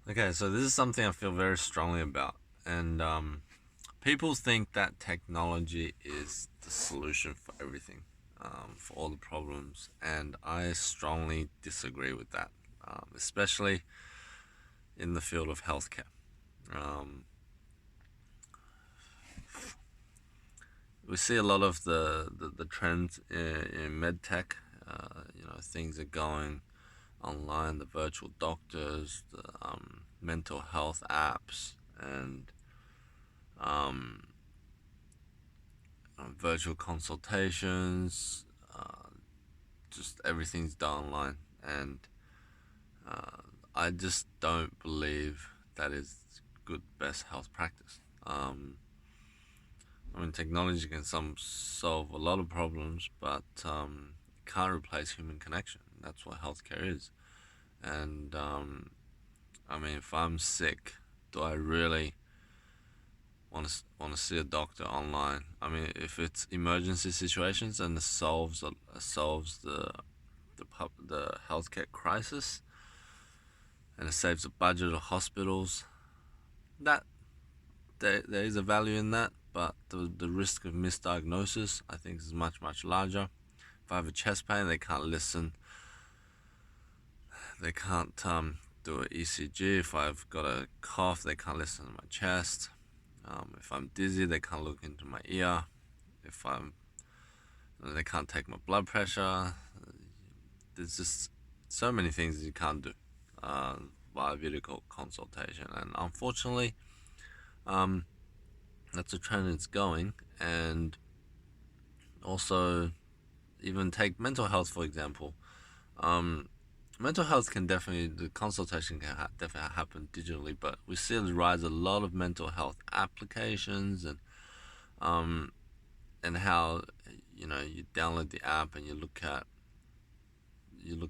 Okay, so this is something I feel very strongly about, and people think that technology is the solution for everything, for all the problems, and I strongly disagree with that, especially in the field of healthcare. Um, we see a lot of the trends in medtech. Things are going online, the virtual doctors, the mental health apps, and um, virtual consultations. Uh, just everything's done online, and uh, I just don't believe that is good best health practice. I mean, technology can solve a lot of problems, but it can't replace human connection. That's what healthcare is. And I mean, if I'm sick, do I really want to see a doctor online? I mean, if it's emergency situations and it solves the healthcare crisis and it saves the budget of hospitals, that there is a value in that. But the risk of misdiagnosis, I think, is much larger. If I have a chest pain, they can't listen. They can't do an ECG. If I've got a cough, they can't listen to my chest. If I'm dizzy, they can't look into my ear. If I'm, they can't take my blood pressure. There's just so many things you can't do uh, via video consultation, and unfortunately, um, that's a trend it's going. And also, even take mental health for example. Um, Mental health can definitely the consultation can definitely happen digitally, but we see the rise of a lot of mental health applications um and how you download the app and you look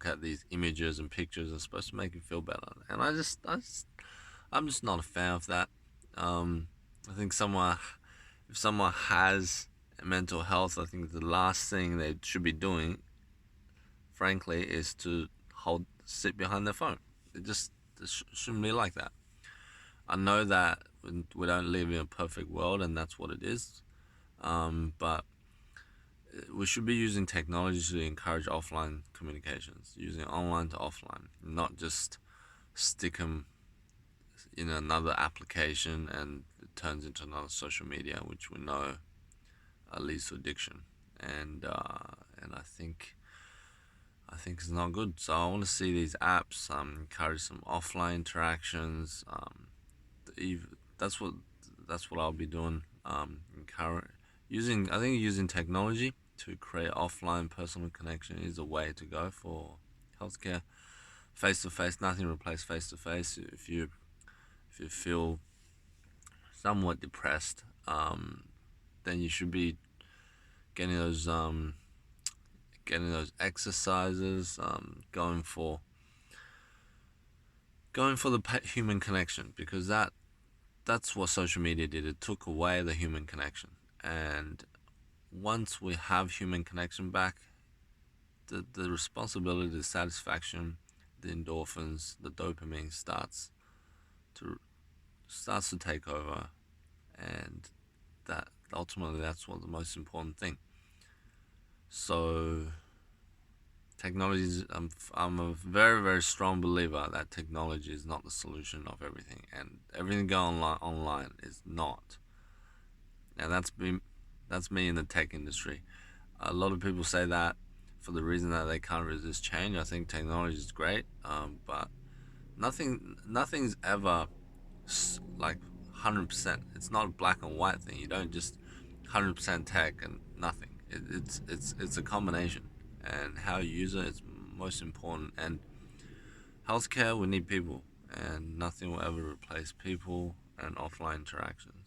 at these images and pictures that's supposed to make you feel better, and I'm just not a fan of that. I think if someone has mental health, I think the last thing they should be doing, frankly, is to sit behind their phone. It shouldn't be like that. I know that we don't live in a perfect world, and that's what it is. But we should be using technology to encourage offline communications, using online to offline, not just stick them in another application and it turns into another social media, which we know leads to addiction. And I think it's not good. So I want to see these apps encourage some offline interactions. That's what that's what I'll be doing. Using technology to create offline personal connection is a way to go for healthcare. Face to face, nothing replaces face to face. If you feel somewhat depressed, then you should be getting those exercises, going for the human connection, because that's what social media did. It took away the human connection, and once we have human connection back, the responsibility, the satisfaction, the endorphins, the dopamine to starts to take over, and that ultimately that's what the most important thing. So technology is, I'm a very strong believer that technology is not the solution of everything, and everything going online is not. And that's me in the tech industry. A lot of people say that for the reason that they can't resist change. I think technology is great, but nothing's ever like 100%. It's not a black and white thing. You don't just 100% tech and nothing. It's a combination, and how you use it is most important. And healthcare, we need people, and nothing will ever replace people and offline interactions.